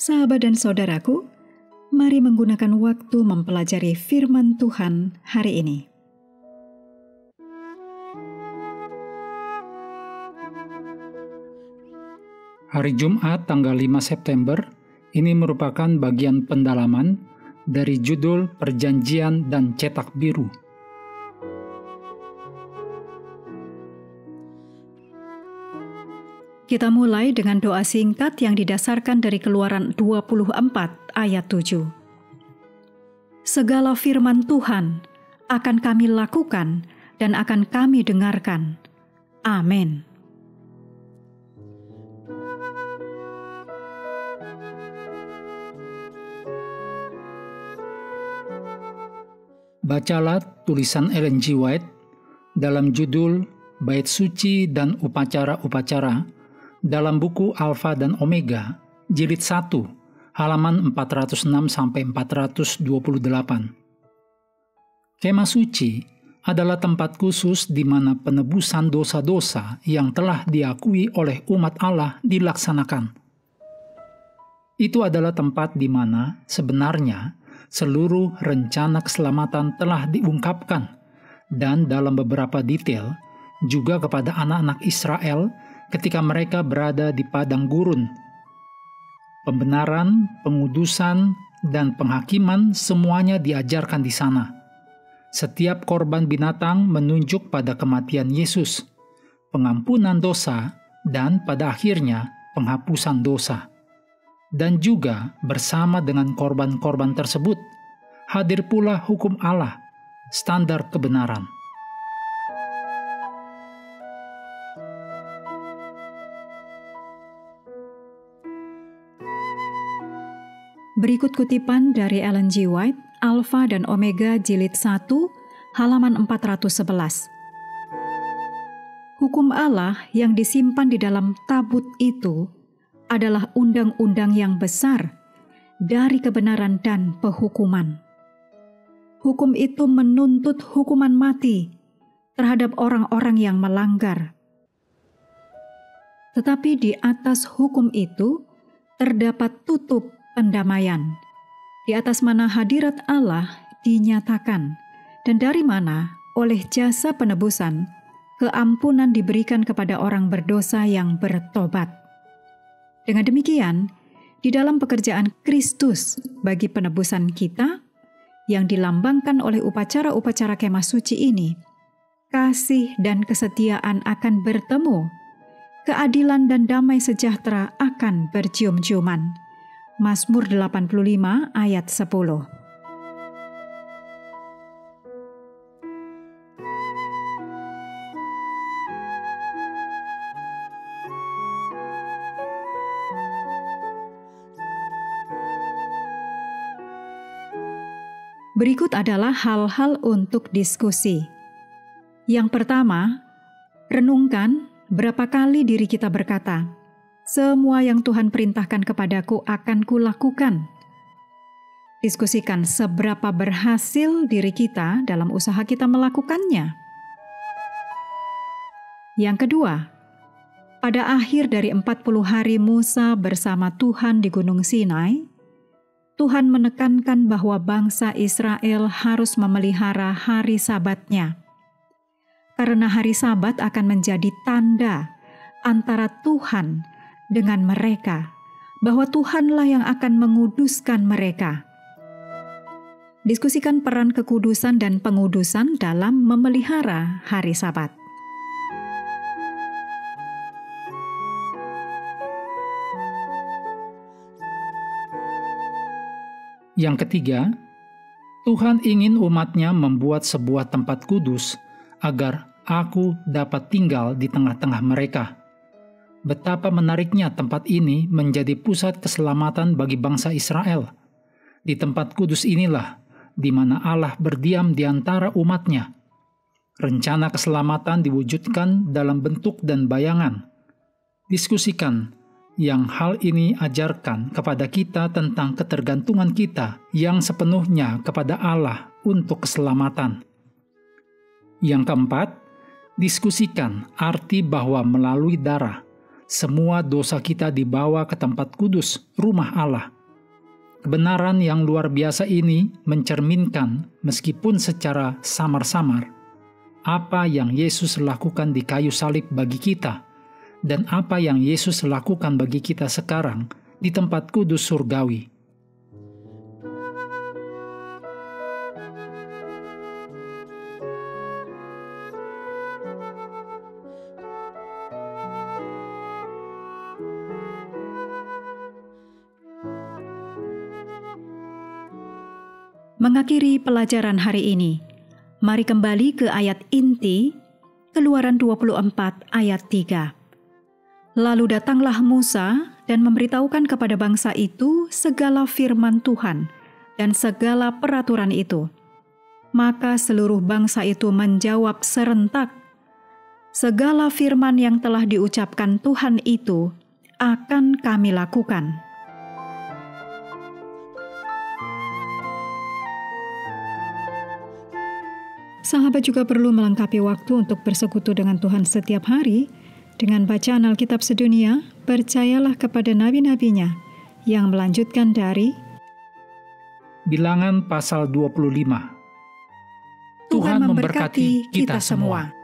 Sahabat dan saudaraku, mari menggunakan waktu mempelajari firman Tuhan hari ini. Hari Jumat tanggal 5 September ini merupakan bagian pendalaman dari judul Perjanjian dan Cetak Biru. Kita mulai dengan doa singkat yang didasarkan dari Keluaran 24 ayat 7. Segala firman Tuhan akan kami lakukan dan akan kami dengarkan. Amin. Bacalah tulisan Ellen G. White dalam judul Bait Suci dan Upacara-Upacara dalam buku Alfa dan Omega, jilid 1, halaman 406-428. Kemah suci adalah tempat khusus di mana penebusan dosa-dosa yang telah diakui oleh umat Allah dilaksanakan. Itu adalah tempat di mana sebenarnya seluruh rencana keselamatan telah diungkapkan, dan dalam beberapa detail juga kepada anak-anak Israel ketika mereka berada di padang gurun. Pembenaran, pengudusan, dan penghakiman semuanya diajarkan di sana. Setiap korban binatang menunjuk pada kematian Yesus, pengampunan dosa, dan pada akhirnya penghapusan dosa. Dan juga bersama dengan korban-korban tersebut, hadir pula hukum Allah, standar kebenaran. Berikut kutipan dari Ellen G. White, Alfa dan Omega jilid 1, halaman 411. Hukum Allah yang disimpan di dalam tabut itu adalah undang-undang yang besar dari kebenaran dan penghukuman. Hukum itu menuntut hukuman mati terhadap orang-orang yang melanggar. Tetapi di atas hukum itu terdapat tutup pendamaian, di atas mana hadirat Allah dinyatakan, dan dari mana oleh jasa penebusan keampunan diberikan kepada orang berdosa yang bertobat. Dengan demikian, di dalam pekerjaan Kristus bagi penebusan kita, yang dilambangkan oleh upacara-upacara kemah suci ini, kasih dan kesetiaan akan bertemu, keadilan dan damai sejahtera akan bercium-ciuman. Mazmur 85 ayat 10. Berikut adalah hal-hal untuk diskusi. Yang pertama, renungkan berapa kali diri kita berkata, "Semua yang Tuhan perintahkan kepadaku akan kulakukan." Diskusikan seberapa berhasil diri kita dalam usaha kita melakukannya. Yang kedua, pada akhir dari 40 hari Musa bersama Tuhan di Gunung Sinai, Tuhan menekankan bahwa bangsa Israel harus memelihara hari Sabatnya. Karena hari Sabat akan menjadi tanda antara Tuhan dengan mereka, bahwa Tuhanlah yang akan menguduskan mereka. Diskusikan peran kekudusan dan pengudusan dalam memelihara hari Sabat. Yang ketiga, Tuhan ingin umatnya membuat sebuah tempat kudus agar aku dapat tinggal di tengah-tengah mereka. Betapa menariknya tempat ini menjadi pusat keselamatan bagi bangsa Israel. Di tempat kudus inilah di mana Allah berdiam di antara umatnya. Rencana keselamatan diwujudkan dalam bentuk dan bayangan. Diskusikan yang hal ini ajarkan kepada kita tentang ketergantungan kita yang sepenuhnya kepada Allah untuk keselamatan. Yang keempat, diskusikan arti bahwa melalui darah, semua dosa kita dibawa ke tempat kudus, rumah Allah, Kebenaran yang luar biasa ini mencerminkan, meskipun secara samar-samar, apa yang Yesus lakukan di kayu salib bagi kita, dan apa yang Yesus lakukan bagi kita sekarang di tempat kudus surgawi. Mengakhiri pelajaran hari ini, mari kembali ke ayat inti, Keluaran 24 ayat 3. Lalu datanglah Musa dan memberitahukan kepada bangsa itu segala firman Tuhan dan segala peraturan itu. Maka seluruh bangsa itu menjawab serentak, segala firman yang telah diucapkan Tuhan itu akan kami lakukan. Sahabat juga perlu melengkapi waktu untuk bersekutu dengan Tuhan setiap hari dengan bacaan Alkitab sedunia. Percayalah kepada nabi-nabinya yang melanjutkan dari Bilangan pasal 25. Tuhan memberkati kita semua.